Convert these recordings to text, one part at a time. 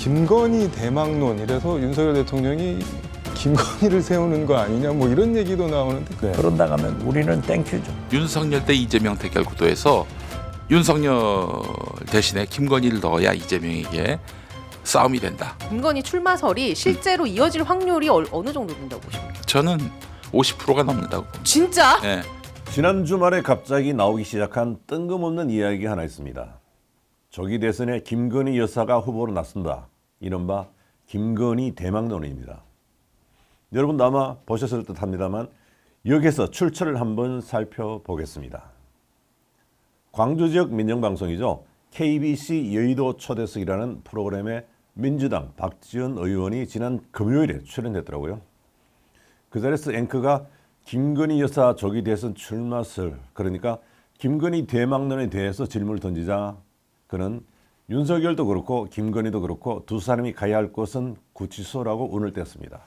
김건희 대망론 이래서 윤석열 대통령이 김건희를 세우는 거 아니냐 뭐 이런 얘기도 나오는데 그런다 하면 우리는 땡큐죠. 윤석열 대 이재명 대결 구도에서 윤석열 대신에 김건희를 넣어야 이재명에게 싸움이 된다. 김건희 출마설이 실제로 이어질 확률이 어느 정도 된다고 보십니까? 저는 50%가 넘는다고 봅니다. 진짜? 네. 지난 주말에 갑자기 나오기 시작한 뜬금없는 이야기가 하나 있습니다. 조기 대선에 김건희 여사가 후보로 나선다. 이른바 김건희 대망론입니다. 여러분도 아마 보셨을 듯 합니다만 여기서 출처를 한번 살펴보겠습니다. 광주 지역 민영방송이죠. KBC 여의도 초대석이라는 프로그램에 민주당 박지원 의원이 지난 금요일에 출연했더라고요. 그 자리에서 앵커가 김건희 여사 조기 대선 출마설, 그러니까 김건희 대망론에 대해서 질문을 던지자 그는 윤석열도 그렇고 김건희도 그렇고 두 사람이 가야 할 곳은 구치소라고 운을 뗐습니다.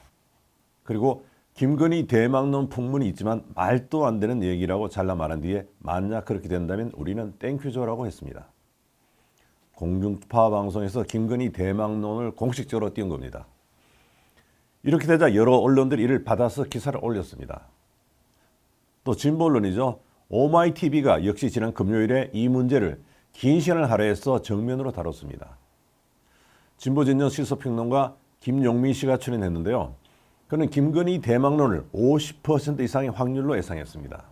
그리고 김건희 대망론 풍문이 있지만 말도 안 되는 얘기라고 잘라 말한 뒤에 만약 그렇게 된다면 우리는 땡큐죠라고 했습니다. 공중파 방송에서 김건희 대망론을 공식적으로 띄운 겁니다. 이렇게 되자 여러 언론들이 이를 받아서 기사를 올렸습니다. 또 진보 언론이죠. 오마이TV가 역시 지난 금요일에 이 문제를 긴 시간을 할애해서 정면으로 다뤘습니다. 진보진영 시소평론가 김용민 씨가 출연했는데요. 그는 김건희 대망론을 50% 이상의 확률로 예상했습니다.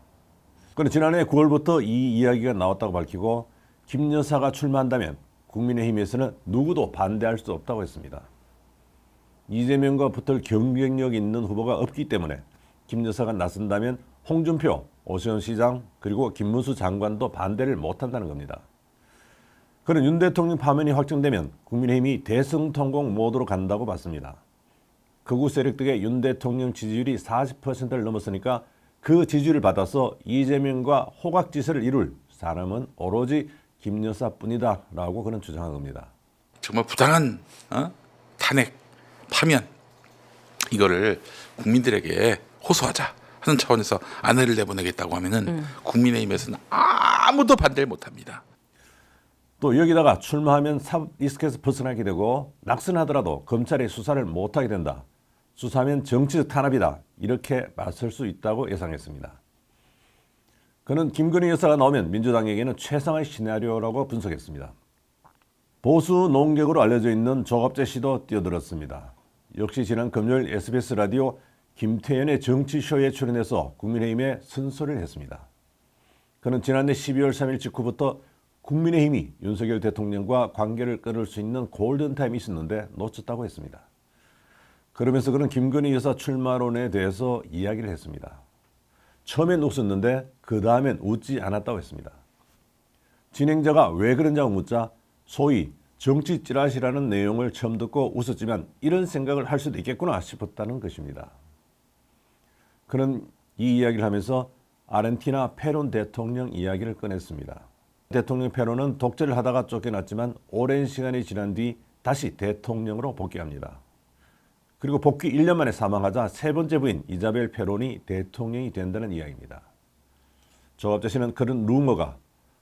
그는 지난해 9월부터 이 이야기가 나왔다고 밝히고 김 여사가 출마한다면 국민의힘에서는 누구도 반대할 수 없다고 했습니다. 이재명과 붙을 경쟁력 있는 후보가 없기 때문에 김 여사가 나선다면 홍준표, 오세훈 시장 그리고 김문수 장관도 반대를 못한다는 겁니다. 그는 윤 대통령 파면이 확정되면 국민의힘이 대승통곡 모드로 간다고 봤습니다. 극우 세력 덕에 윤 대통령 지지율이 40%를 넘었으니까 그 지지율을 받아서 이재명과 호각지세를 이룰 사람은 오로지 김 여사뿐이다 라고 그는 주장한 겁니다. 정말 부당한 탄핵, 파면 이거를 국민들에게 호소하자 하는 차원에서 안회를 내보내겠다고 하면은 국민의힘에서는 아무도 반대를 못합니다. 또 여기다가 출마하면 사법 리스크에서 벗어나게 되고 낙선하더라도 검찰이 수사를 못하게 된다. 수사하면 정치적 탄압이다. 이렇게 맞설 수 있다고 예상했습니다. 그는 김건희 여사가 나오면 민주당에게는 최상의 시나리오라고 분석했습니다. 보수 농객으로 알려져 있는 조갑재 씨도 뛰어들었습니다. 역시 지난 금요일 SBS 라디오 김태현의 정치쇼에 출연해서 국민의힘에 쓴소리를 했습니다. 그는 지난해 12월 3일 직후부터 국민의힘이 윤석열 대통령과 관계를 끊을 수 있는 골든타임이 있었는데 놓쳤다고 했습니다. 그러면서 그는 김건희 여사 출마론에 대해서 이야기를 했습니다. 처음엔 웃었는데 그 다음엔 웃지 않았다고 했습니다. 진행자가 왜 그런냐고 묻자 소위 정치 찌라시라는 내용을 처음 듣고 웃었지만 이런 생각을 할 수도 있겠구나 싶었다는 것입니다. 그는 이 이야기를 하면서 아르헨티나 페론 대통령 이야기를 꺼냈습니다. 대통령 페론은 독재를 하다가 쫓겨났지만 오랜 시간이 지난 뒤 다시 대통령으로 복귀합니다. 그리고 복귀 1년 만에 사망하자 세 번째 부인 이자벨 페론이 대통령이 된다는 이야기입니다. 조갑재 씨는 그런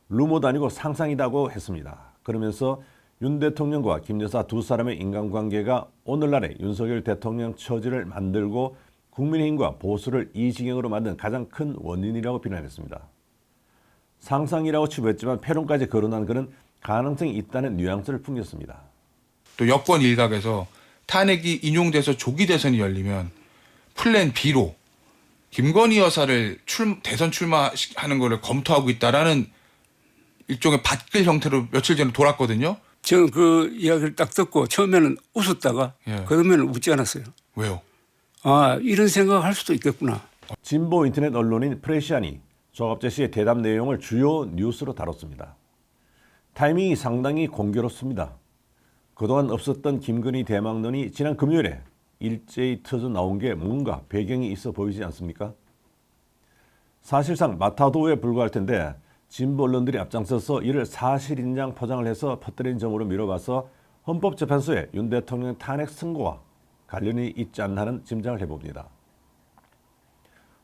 루머도 아니고 상상이다고 했습니다. 그러면서 윤 대통령과 김 여사 두 사람의 인간관계가 오늘날의 윤석열 대통령 처지를 만들고 국민의힘과 보수를 이 지경으로 만든 가장 큰 원인이라고 비난했습니다. 상상이라고 치부했지만 페론까지 거론한 그는 가능성이 있다는 뉘앙스를 풍겼습니다. 또 여권 일각에서 탄핵이 인용돼서 조기 대선이 열리면 플랜 B로 김건희 여사를 대선 출마하는 것을 검토하고 있다라는 일종의 밭글 형태로 며칠 전에 돌았거든요. 저는 그 이야기를 딱 듣고 처음에는 웃었다가 그러면 웃지 않았어요. 왜요? 아, 이런 생각을 할 수도 있겠구나. 진보 인터넷 언론인 프레시안이 조갑재 씨의 대답 내용을 주요 뉴스로 다뤘습니다. 타이밍이 상당히 공교롭습니다. 그동안 없었던 김건희 대망론이 지난 금요일에 일제히 터져 나온 게 뭔가 배경이 있어 보이지 않습니까? 사실상 마타도에 불과할 텐데 진보 언론들이 앞장서서 이를 사실인양 포장을 해서 퍼뜨린 점으로 미뤄봐서 헌법재판소의 윤 대통령 탄핵 선고와 관련이 있지 않나 하는 짐작을 해봅니다.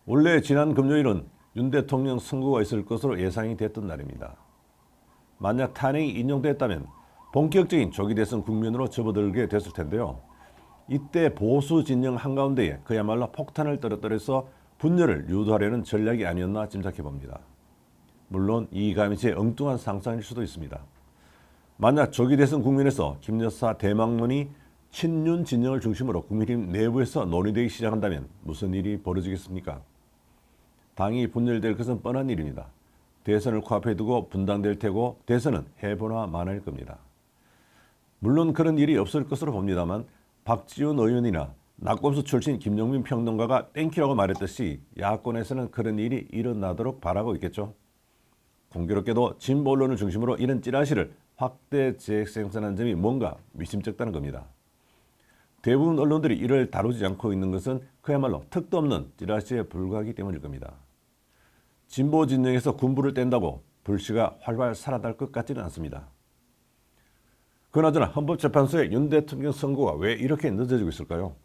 원래 지난 금요일은 윤 대통령 선고가 있을 것으로 예상이 됐던 날입니다. 만약 탄핵이 인용됐다면 본격적인 조기 대선 국면으로 접어들게 됐을 텐데요. 이때 보수 진영 한가운데에 그야말로 폭탄을 떨어뜨려서 분열을 유도하려는 전략이 아니었나 짐작해 봅니다. 물론 이 감이 제 엉뚱한 상상일 수도 있습니다. 만약 조기 대선 국면에서 김 여사 대망론이 친윤 진영을 중심으로 국민의힘 내부에서 논의되기 시작한다면 무슨 일이 벌어지겠습니까? 당이 분열될 것은 뻔한 일입니다. 대선을 코앞에 두고 분당될 테고 대선은 해보나 마나일 겁니다. 물론 그런 일이 없을 것으로 봅니다만 박지원 의원이나 낙검수 출신 김용민 평론가가 땡큐라고 말했듯이 야권에서는 그런 일이 일어나도록 바라고 있겠죠. 공교롭게도 진보 언론을 중심으로 이런 찌라시를 확대 재생산한 점이 뭔가 미심쩍다는 겁니다. 대부분 언론들이 이를 다루지 않고 있는 것은 그야말로 턱도 없는 찌라시에 불과하기 때문일 겁니다. 진보 진영에서 군부를 뗀다고 불씨가 활활 살아날 것 같지는 않습니다. 그나저나 헌법재판소의 윤 대통령 선고가 왜 이렇게 늦어지고 있을까요?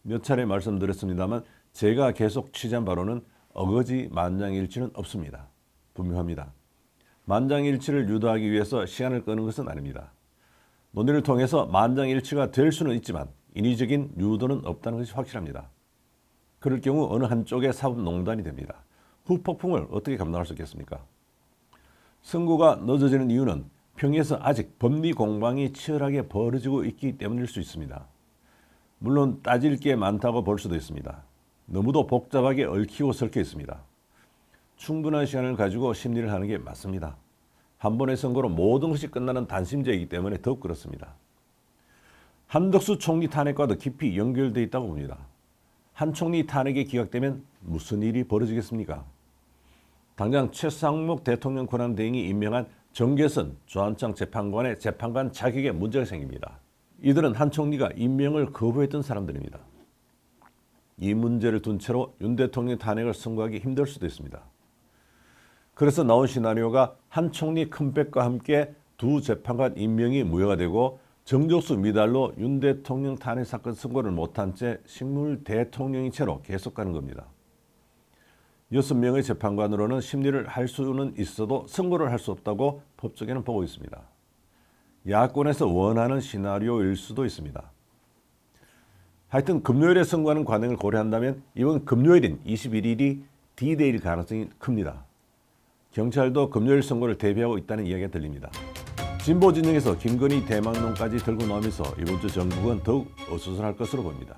몇 차례 말씀드렸습니다만 제가 계속 취재한 바로는 어거지 만장일치는 없습니다. 분명합니다. 만장일치를 유도하기 위해서 시간을 끄는 것은 아닙니다. 논의를 통해서 만장일치가 될 수는 있지만 인위적인 유도는 없다는 것이 확실합니다. 그럴 경우 어느 한쪽의 사법농단이 됩니다. 후폭풍을 어떻게 감당할 수 있겠습니까? 선고가 늦어지는 이유는 평에서 아직 법리 공방이 치열하게 벌어지고 있기 때문일 수 있습니다. 물론 따질 게 많다고 볼 수도 있습니다. 너무도 복잡하게 얽히고 설켜 있습니다. 충분한 시간을 가지고 심리를 하는 게 맞습니다. 한 번의 선고로 모든 것이 끝나는 단심제이기 때문에 더욱 그렇습니다. 한덕수 총리 탄핵과도 깊이 연결되어 있다고 봅니다. 한 총리 탄핵이 기각되면 무슨 일이 벌어지겠습니까? 당장 최상목 대통령 권한대행이 임명한 정계선 조한창 재판관의 재판관 자격에 문제가 생깁니다. 이들은 한 총리가 임명을 거부했던 사람들입니다. 이 문제를 둔 채로 윤 대통령 탄핵을 선고하기 힘들 수도 있습니다. 그래서 나온 시나리오가 한 총리 컴백과 함께 두 재판관 임명이 무효가 되고 정족수 미달로 윤 대통령 탄핵 사건 선고를 못한 채 식물 대통령인 채로 계속 가는 겁니다. 6명의 재판관으로는 심리를 할 수는 있어도 선고를 할 수 없다고 법조계는 보고 있습니다. 야권에서 원하는 시나리오일 수도 있습니다. 하여튼 금요일에 선고하는 관행을 고려한다면 이번 금요일인 21일이 D-Day일 가능성이 큽니다. 경찰도 금요일 선고를 대비하고 있다는 이야기가 들립니다. 진보 진영에서 김건희 대망론까지 들고 나오면서 이번 주 전국은 더욱 어수선할 것으로 보입니다.